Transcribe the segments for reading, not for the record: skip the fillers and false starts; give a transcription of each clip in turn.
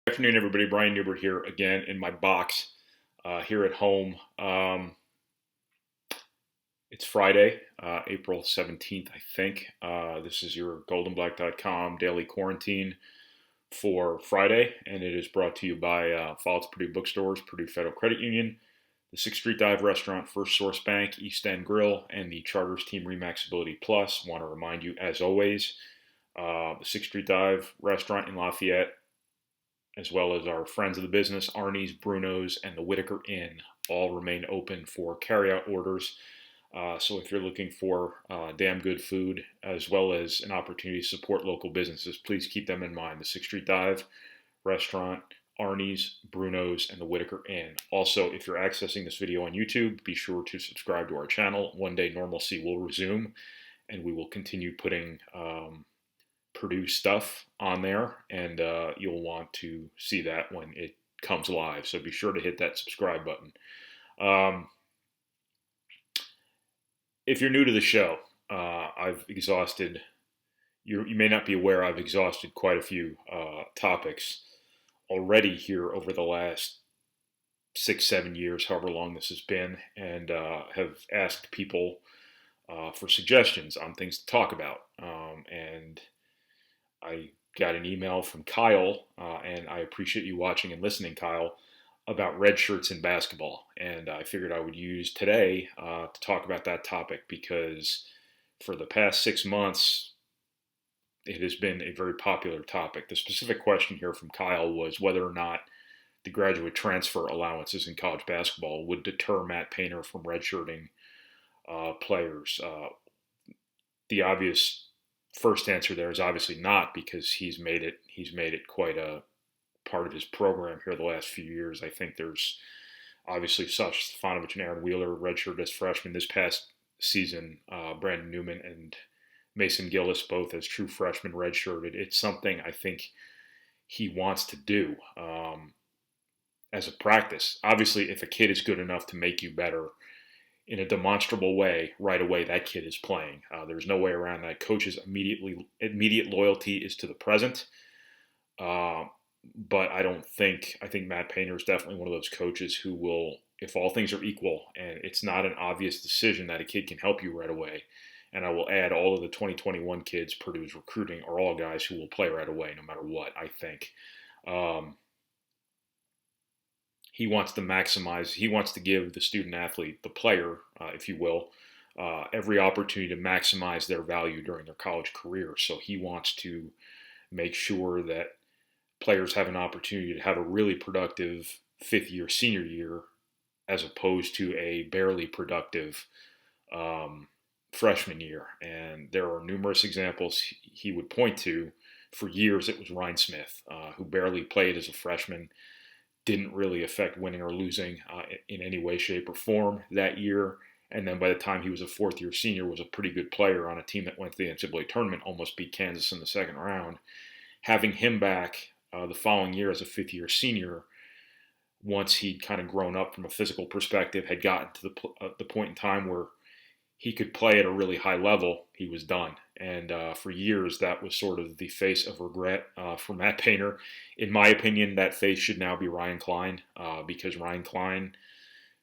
Good afternoon, everybody. Brian Neubert here again in my box here at home. It's Friday, April 17th, I think. This is your goldenblack.com Daily Quarantine for Friday, and it is brought to you by Follett's Purdue Bookstores, Purdue Federal Credit Union, the 6th Street Dive Restaurant, First Source Bank, East End Grill, and the Charters Team Remaxability Plus. Want to remind you, as always, the 6th Street Dive Restaurant in Lafayette, as well as our friends of the business, Arnie's, Bruno's, and the Whitaker Inn, all remain open for carryout orders. So if you're looking for damn good food, as well as an opportunity to support local businesses, please keep them in mind. The 6th Street Dive Restaurant, Arnie's, Bruno's, and the Whitaker Inn. Also, if you're accessing this video on YouTube, be sure to subscribe to our channel. One day normalcy will resume, and we will continue putting Purdue stuff on there, and you'll want to see that when it comes live. So be sure to hit that subscribe button. If you're new to the show, I've exhausted, you may not be aware, I've exhausted quite a few topics already here over the last 6-7 years, however long this has been, and have asked people for suggestions on things to talk about. And I got an email from Kyle, and I appreciate you watching and listening, Kyle, about red shirts in basketball. And I figured I would use today to talk about that topic because for the past 6 months, it has been a very popular topic. The specific question here from Kyle was whether or not the graduate transfer allowances in college basketball would deter Matt Painter from redshirting players. The obvious first answer there is obviously not, because he's made it quite a part of his program here the last few years. I think there's obviously Sasha Stefanovic and Aaron Wheeler redshirted as freshmen this past season. Brandon Newman and Mason Gillis both as true freshmen redshirted. It's something I think he wants to do as a practice. Obviously, if a kid is good enough to make you better in a demonstrable way, right away, that kid is playing. There's no way around that. Coach's immediate loyalty is to the present. But I think Matt Painter is definitely one of those coaches who will, if all things are equal and it's not an obvious decision that a kid can help you right away, and I will add all of the 2021 kids Purdue's recruiting are all guys who will play right away no matter what, I think. He wants to give the student athlete, the player, if you will, every opportunity to maximize their value during their college career. So he wants to make sure that players have an opportunity to have a really productive fifth year, senior year, as opposed to a barely productive freshman year. And there are numerous examples he would point to. For years, it was Ryan Smith, who barely played as a freshman, didn't really affect winning or losing in any way, shape, or form that year. And then by the time he was a fourth-year senior, was a pretty good player on a team that went to the NCAA tournament, almost beat Kansas in the second round. Having him back the following year as a fifth-year senior, once he'd kind of grown up from a physical perspective, had gotten to the point in time where he could play at a really high level, he was done. And for years, that was sort of the face of regret for Matt Painter. In my opinion, that face should now be Ryan Klein, because Ryan Klein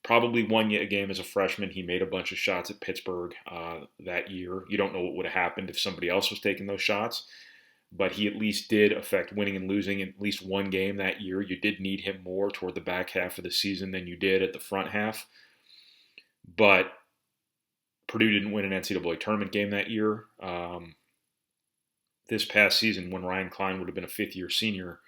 probably won you a game as a freshman. He made a bunch of shots at Pittsburgh that year. You don't know what would have happened if somebody else was taking those shots, but he at least did affect winning and losing in at least one game that year. You did need him more toward the back half of the season than you did at the front half. But Purdue didn't win an NCAA tournament game that year. This past season, when Ryan Klein would have been a fifth-year senior,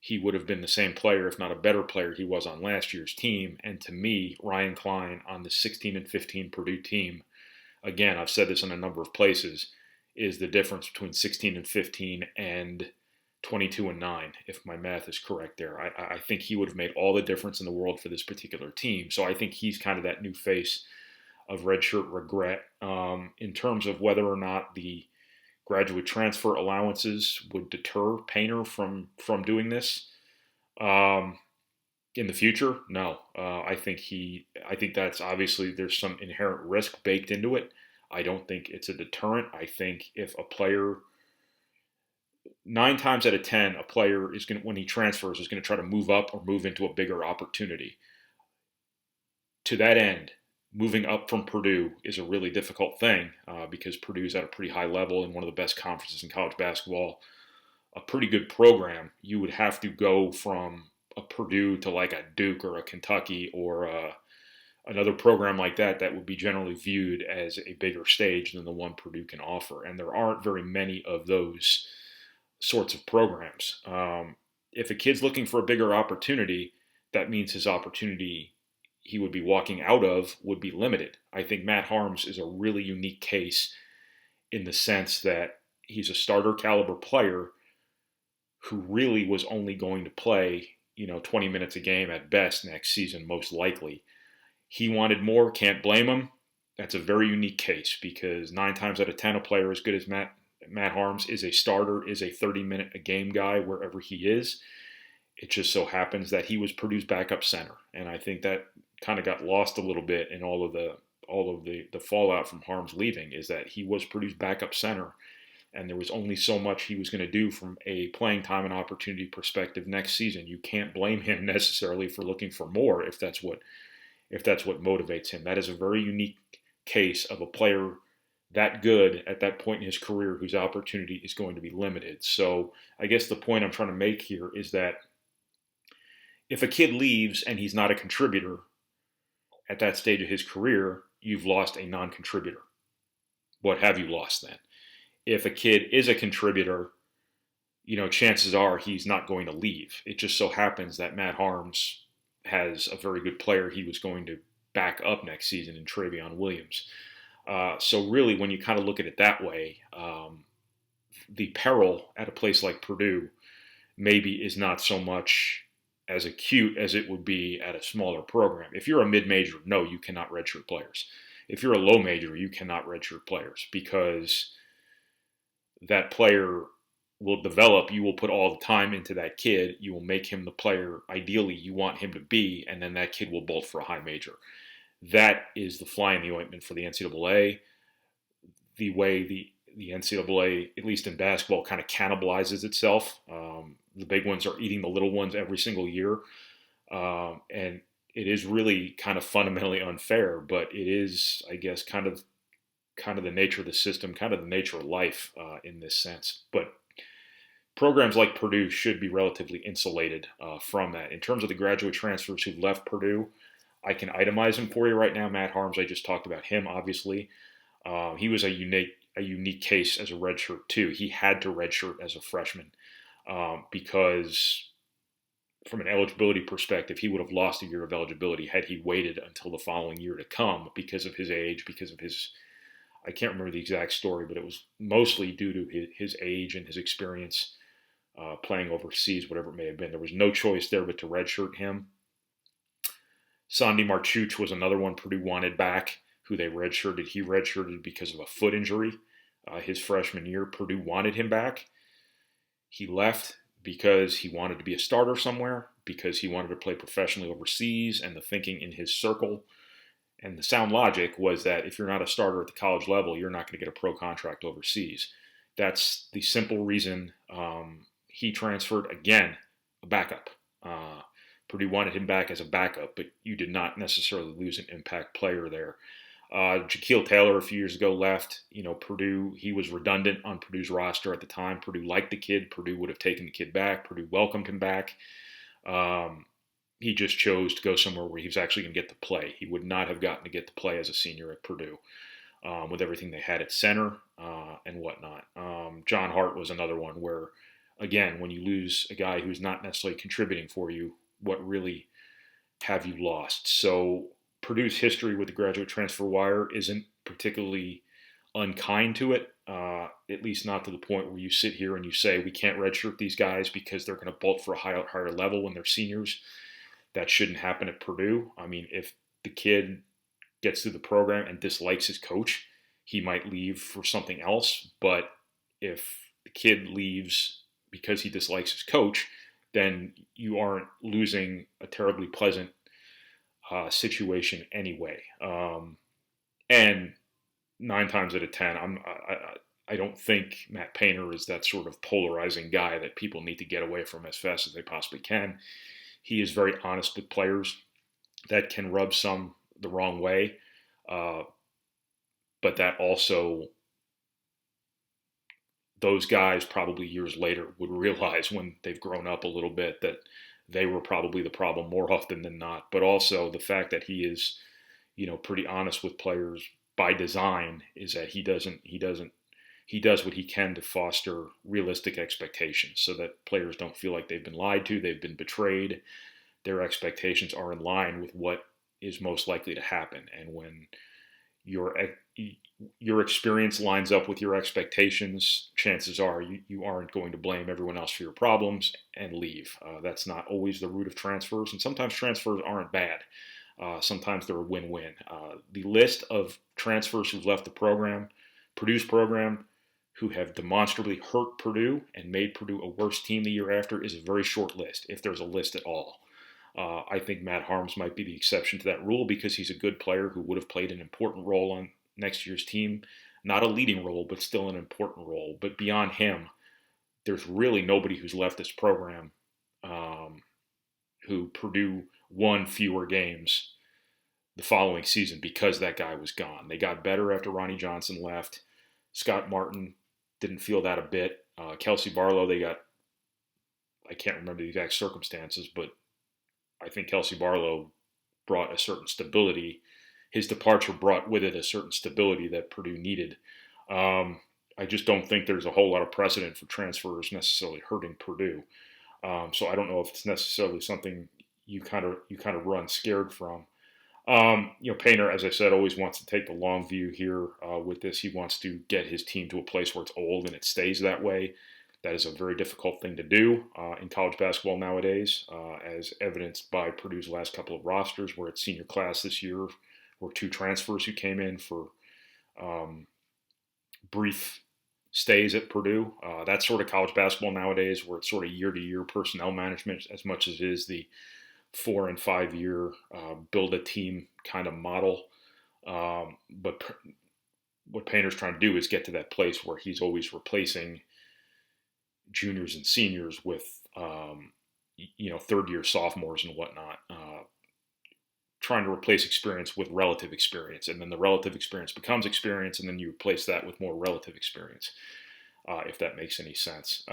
he would have been the same player, if not a better player, he was on last year's team. And to me, Ryan Klein on the 16-15 Purdue team, again, I've said this in a number of places, is the difference between 16-15 and 22-9, if my math is correct there. I think he would have made all the difference in the world for this particular team. So I think he's kind of that new face of redshirt regret. In terms of whether or not the graduate transfer allowances would deter Painter from doing this in the future, no. I think that's obviously, there's some inherent risk baked into it. I don't think it's a deterrent. I think if a player 9 times out of 10, a player is going to, when he transfers, is going to try to move up or move into a bigger opportunity. To that end, moving up from Purdue is a really difficult thing because Purdue's at a pretty high level in one of the best conferences in college basketball, a pretty good program. You would have to go from a Purdue to like a Duke or a Kentucky or another program like that that would be generally viewed as a bigger stage than the one Purdue can offer. And there aren't very many of those sorts of programs. If a kid's looking for a bigger opportunity, that means his opportunity he would be walking out of would be limited. I think Matt Haarms is a really unique case in the sense that he's a starter caliber player who really was only going to play, 20 minutes a game at best next season, most likely. He wanted more, can't blame him. That's a very unique case because 9 times out of 10, a player as good as Matt Haarms is a starter, is a 30-minute a game guy wherever he is. It just so happens that he was Purdue's backup center, and I think that kind of got lost a little bit in all of the fallout from Haarms leaving. Is that he was Purdue's backup center, and there was only so much he was going to do from a playing time and opportunity perspective next season. You can't blame him necessarily for looking for more if that's what motivates him. That is a very unique case of a player that good at that point in his career whose opportunity is going to be limited. So I guess the point I'm trying to make here is that if a kid leaves and he's not a contributor at that stage of his career, you've lost a non-contributor. What have you lost then? If a kid is a contributor, chances are he's not going to leave. It just so happens that Matt Haarms has a very good player he was going to back up next season in Travion Williams. So really, when you kind of look at it that way, the peril at a place like Purdue maybe is not so much as acute as it would be at a smaller program. If you're a mid-major, no, you cannot redshirt players. If you're a low major, you cannot redshirt players because that player will develop. You will put all the time into that kid. You will make him the player ideally you want him to be, and then that kid will bolt for a high major. That is the fly in the ointment for the NCAA. The way the NCAA, at least in basketball, kind of cannibalizes itself. The big ones are eating the little ones every single year. And it is really kind of fundamentally unfair, but it is, I guess, kind of the nature of the system, kind of the nature of life in this sense. But programs like Purdue should be relatively insulated from that. In terms of the graduate transfers who've left Purdue, I can itemize them for you right now. Matt Haarms, I just talked about him, obviously. He was a unique case as a redshirt, too. He had to redshirt as a freshman because from an eligibility perspective, he would have lost a year of eligibility had he waited until the following year to come because of his age, because of his, I can't remember the exact story, but it was mostly due to his age and his experience playing overseas, whatever it may have been. There was no choice there but to redshirt him. Sandy Marchuch was another one Purdue wanted back, who they redshirted. He redshirted because of a foot injury his freshman year. Purdue wanted him back. He left because he wanted to be a starter somewhere, because he wanted to play professionally overseas, and the thinking in his circle and the sound logic was that if you're not a starter at the college level, you're not going to get a pro contract overseas. That's the simple reason he transferred. Again, a backup. Purdue wanted him back as a backup, but you did not necessarily lose an impact player there. Jaquil Taylor a few years ago left. Purdue, he was redundant on Purdue's roster at the time. Purdue liked the kid. Purdue would have taken the kid back. Purdue welcomed him back. He just chose to go somewhere where he was actually going to get to play. He would not have gotten to get to play as a senior at Purdue with everything they had at center and whatnot. John Hart was another one where, again, when you lose a guy who's not necessarily contributing for you, what really have you lost? So Purdue's history with the graduate transfer wire isn't particularly unkind to it, at least not to the point where you sit here and you say, we can't redshirt these guys because they're going to bolt for a higher level when they're seniors. That shouldn't happen at Purdue. I mean, if the kid gets through the program and dislikes his coach, he might leave for something else. But if the kid leaves because he dislikes his coach, then you aren't losing a terribly pleasant situation anyway. And 9 times out of 10, I don't think Matt Painter is that sort of polarizing guy that people need to get away from as fast as they possibly can. He is very honest with players. That can rub some the wrong way, but that also, those guys probably years later would realize when they've grown up a little bit that they were probably the problem more often than not. But also the fact that he is, pretty honest with players by design is that he does what he can to foster realistic expectations so that players don't feel like they've been lied to, they've been betrayed. Their expectations are in line with what is most likely to happen. And when your experience lines up with your expectations, chances are you aren't going to blame everyone else for your problems and leave. That's not always the root of transfers, and sometimes transfers aren't bad. Sometimes they're a win-win. The list of transfers who've left the program, Purdue's program, who have demonstrably hurt Purdue and made Purdue a worse team the year after, is a very short list, if there's a list at all. I think Matt Harms might be the exception to that rule because he's a good player who would have played an important role on next year's team. Not a leading role, but still an important role. But beyond him, there's really nobody who's left this program who Purdue won fewer games the following season because that guy was gone. They got better after Ronnie Johnson left. Scott Martin didn't feel that a bit. Kelsey Barlow, I can't remember the exact circumstances, but I think Kelsey Barlow brought a certain stability. His departure brought with it a certain stability that Purdue needed. I just don't think there's a whole lot of precedent for transfers necessarily hurting Purdue. So I don't know if it's necessarily something you kind of run scared from. Painter, as I said, always wants to take the long view here with this. He wants to get his team to a place where it's old and it stays that way. That is a very difficult thing to do in college basketball nowadays, as evidenced by Purdue's last couple of rosters, where its senior class this year were 2 transfers who came in for brief stays at Purdue. That's sort of college basketball nowadays, where it's sort of year-to-year personnel management as much as it is the 4 and 5 year build a team kind of model. But what Painter's trying to do is get to that place where he's always replacing juniors and seniors with, third year sophomores and whatnot, trying to replace experience with relative experience. And then the relative experience becomes experience, and then you replace that with more relative experience, if that makes any sense.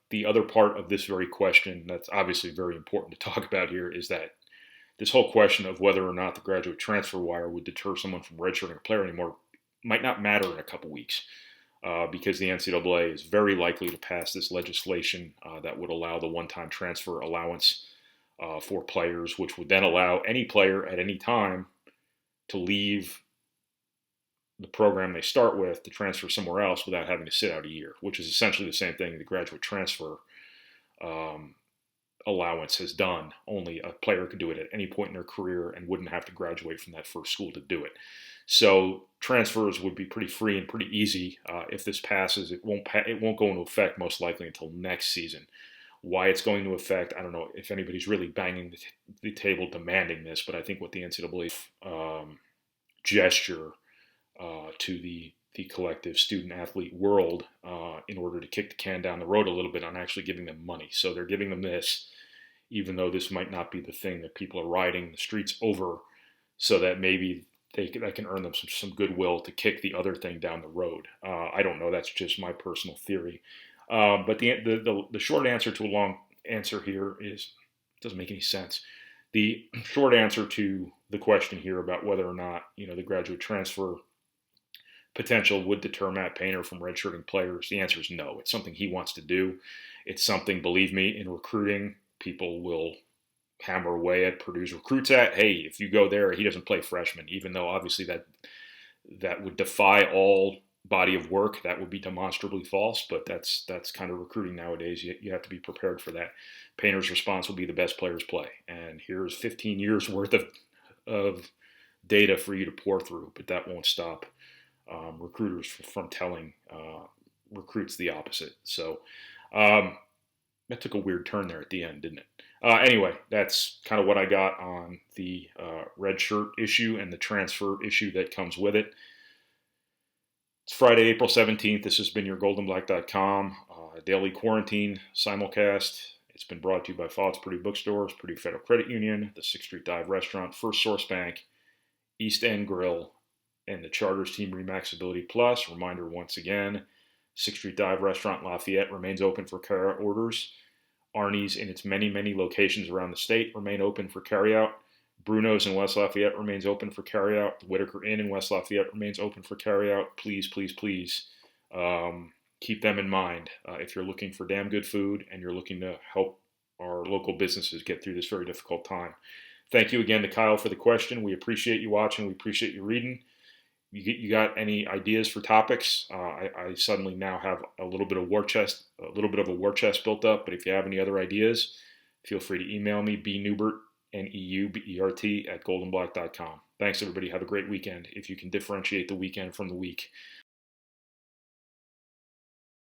The other part of this very question that's obviously very important to talk about here is that this whole question of whether or not the graduate transfer wire would deter someone from redshirting a player anymore might not matter in a couple weeks. Because the NCAA is very likely to pass this legislation that would allow the one-time transfer allowance for players, which would then allow any player at any time to leave the program they start with to transfer somewhere else without having to sit out a year, which is essentially the same thing the graduate transfer allowance has done. Only a player could do it at any point in their career and wouldn't have to graduate from that first school to do it. So transfers would be pretty free and pretty easy if this passes. It won't go into effect most likely until next season. Why it's going into effect, I don't know if anybody's really banging the table demanding this, but I think what the NCAA gesture to the collective student-athlete world in order to kick the can down the road a little bit on actually giving them money. So they're giving them this, even though this might not be the thing that people are riding the streets over, so that maybe that can earn them some goodwill to kick the other thing down the road. I don't know. That's just my personal theory. But the short answer to a long answer here is it doesn't make any sense. The short answer to the question here about whether or not the graduate transfer potential would deter Matt Painter from redshirting players, the answer is no. It's something he wants to do. It's something, believe me, in recruiting, people will hammer away at Purdue's recruits at, hey, if you go there, he doesn't play freshman, even though obviously that would defy all body of work. That would be demonstrably false, but that's kind of recruiting nowadays. You have to be prepared for that. Painter's response will be the best players play. And here's 15 years worth of data for you to pour through, but that won't stop recruiters from telling recruits the opposite. So that took a weird turn there at the end, didn't it? Anyway, that's kind of what I got on the red shirt issue and the transfer issue that comes with it. It's Friday, April 17th. This has been your goldenblack.com Daily Quarantine Simulcast. It's been brought to you by Fox Purdue Bookstores, Purdue Federal Credit Union, the 6th Street Dive Restaurant, First Source Bank, East End Grill, and the Charters Team Remaxability Plus. Reminder once again, 6th Street Dive Restaurant Lafayette remains open for carryout orders. Arnie's in its many, many locations around the state remain open for carryout. Bruno's in West Lafayette remains open for carryout. The Whitaker Inn in West Lafayette remains open for carryout. Please, please, please keep them in mind if you're looking for damn good food and you're looking to help our local businesses get through this very difficult time. Thank you again to Kyle for the question. We appreciate you watching. We appreciate you reading. You got any ideas for topics? I suddenly now have a little bit of a war chest built up. But if you have any other ideas, feel free to email me, bneubert, Neubert, at goldenblack.com. Thanks, everybody. Have a great weekend. If you can differentiate the weekend from the week.